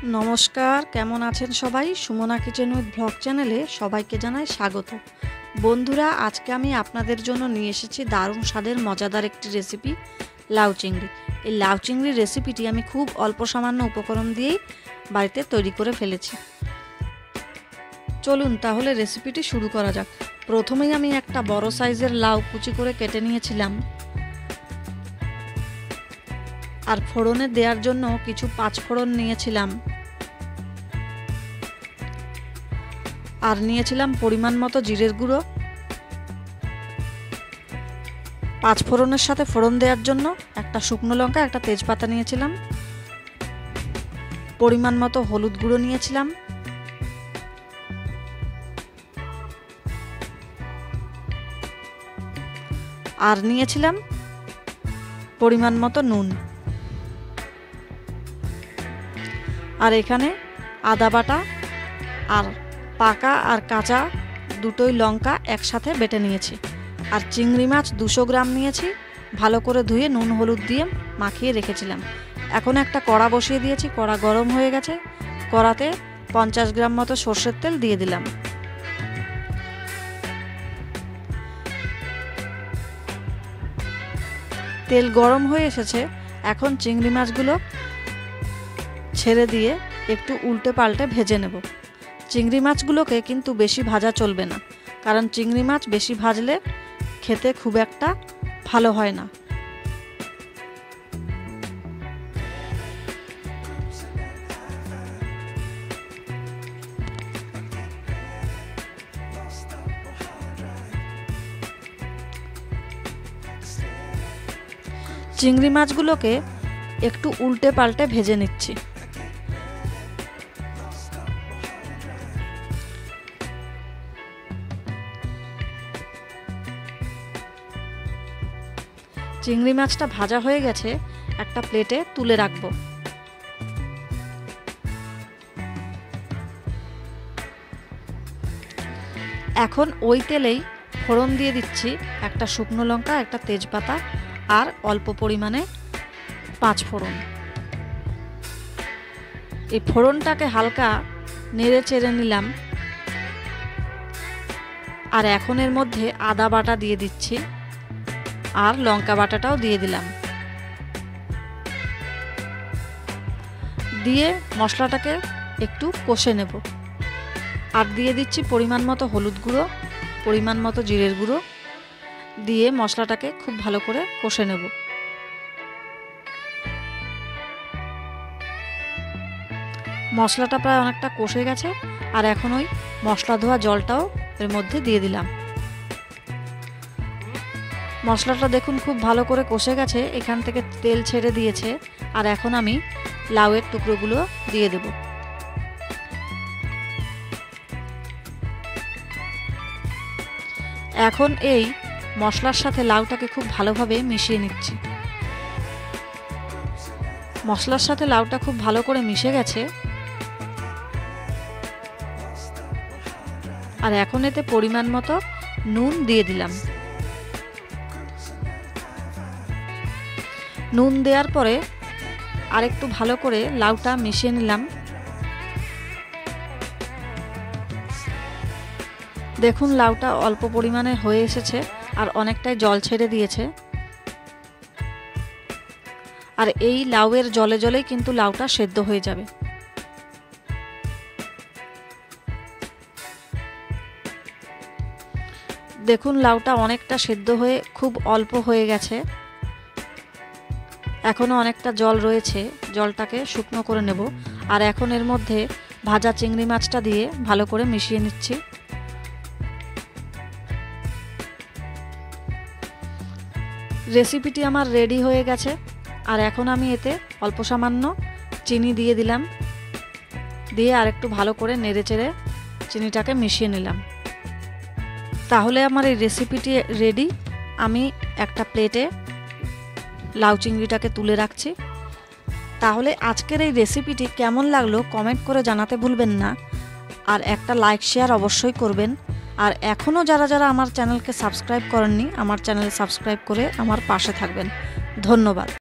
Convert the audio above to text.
नमस्कार केमन आছেন सबाई Sumana kitchen with blog चैनेले सबाइके Janai स्वागत। बंधुरा आज के आमी आपनादेर जोन्नो निये एसेछि दारुण स्वादेर मजादार एकटी रेसिपि लाउ चिंगड़ी। এই লাউ চিংড়ি রেসিপিটি আমি খুব অল্প সামান্য উপকরণ দিয়েই বাড়িতে তৈরি করে ফেলেছি। চলুন তাহলে রেসিপিটি শুরু করা যাক। প্রথমেই আমি একটা বড় সাইজের লাউ কুচি করে কেটে নিয়েছিলাম। আর ফোড়নে দেওয়ার জন্য কিছু পাঁচ ফোড়ন নিয়েছিলাম। আর নিয়েছিলাম পরিমাণ মতো জিরের গুঁড়ো। পাঁচ ফোড়নের সাথে ফোড়ন দেওয়ার জন্য একটা শুকনো লঙ্কা, একটা তেজপাতা নিয়েছিলাম। পরিমাণ মতো হলুদ গুঁড়ো নিয়েছিলাম। আর নিয়েছিলাম পরিমাণ মতো নুন। আর এখানে আদা বাটা আর পাকা আর কাঁচা দুটোই লঙ্কা একসাথে বেটে নিয়েছি। আর চিংড়ি মাছ 200 গ্রাম নিয়েছি, ভালো করে ধুয়ে নুন হলুদ দিয়ে মাখিয়ে রেখেছিলাম। এখন একটা কড়া বসিয়ে দিয়েছি, কড়া গরম হয়ে গেছে। কড়াতে 50 গ্রাম মতো সরষের তেল দিয়ে দিলাম। তেল গরম হয়ে এসেছে, এখন চিংড়ি মাছগুলো ছেড়ে দিয়ে একটু উল্টে পাল্টে ভেজে নেব। চিংড়ি মাছগুলোকে কিন্তু বেশি ভাজা চলবে না, কারণ চিংড়ি মাছ বেশি ভাজলে খেতে খুব একটা ভালো হয় না। চিংড়ি মাছগুলোকে একটু উল্টে পাল্টে ভেজে নিচ্ছি। চিংড়ি মাছটা ভাজা হয়ে গেছে, একটা প্লেটে তুলে রাখবো। এখন ওই তেলেই ফোড়ন দিয়ে দিচ্ছি একটা শুকনো লঙ্কা, একটা তেজপাতা আর অল্প পরিমাণে পাঁচ ফোড়ন। এই ফোড়নটাকে হালকা নেড়ে চেড়ে নিলাম। আর এখন এর মধ্যে আদা বাটা দিয়ে দিচ্ছি আর লঙ্কা বাটাটাও দিয়ে দিলাম। দিয়ে মশলাটাকে একটু কষে নেব। আর দিয়ে দিচ্ছি পরিমাণ মতো হলুদ গুঁড়ো, পরিমাণ মতো জিরের গুঁড়ো দিয়ে মশলাটাকে খুব ভালো করে কষে নেব। মশলাটা প্রায় অনেকটা কষে গেছে। আর এখন ওই মশলা ধোয়া জলটাও এর মধ্যে দিয়ে দিলাম। মশলাটা দেখুন খুব ভালো করে কষে গেছে, এখান থেকে তেল ছেড়ে দিয়েছে। আর এখন আমি লাউয়ের টুকরোগুলো দিয়ে দেব। এখন এই মশলার সাথে লাউটাকে খুব ভালোভাবে মিশিয়ে নিচ্ছি। মশলার সাথে লাউটা খুব ভালো করে মিশে গেছে। আর এখন এতে পরিমাণ মতো নুন দিয়ে দিলাম। নুন দেওয়ার পরে আরেকটু ভালো করে লাউটা মিশিয়ে নিলাম। দেখুন লাউটা অল্প পরিমাণে হয়ে এসেছে আর অনেকটাই জল ছেড়ে দিয়েছে। আর এই লাউয়ের জলে জলেই কিন্তু লাউটা সেদ্ধ হয়ে যাবে। দেখুন লাউটা অনেকটা সেদ্ধ হয়ে খুব অল্প হয়ে গেছে। এখনো অনেকটা জল রয়েছে, জলটাকে শুকনো করে নেব। আর এখন এর মধ্যে ভাজা চিংড়ি মাছটা দিয়ে ভালো করে মিশিয়ে নিচ্ছি। রেসিপিটি আমার রেডি হয়ে গেছে। আর এখন আমি এতে অল্প সামান্য চিনি দিয়ে দিলাম। দিয়ে আর একটু ভালো করে নেড়ে চেড়ে চিনিটাকে মিশিয়ে নিলাম। তাহলে আমার এই রেসিপিটি রেডি। আমি একটা প্লেটে লাউ চিংড়িটাকে তুলে রাখছি। তাহলে আজকের এই রেসিপিটি কেমন লাগলো কমেন্ট করে জানাতে ভুলবেন না। আর একটা লাইক শেয়ার অবশ্যই করবেন। আর এখনও যারা যারা আমার চ্যানেলকে সাবস্ক্রাইব করেননি, আমার চ্যানেল সাবস্ক্রাইব করে আমার পাশে থাকবেন। ধন্যবাদ।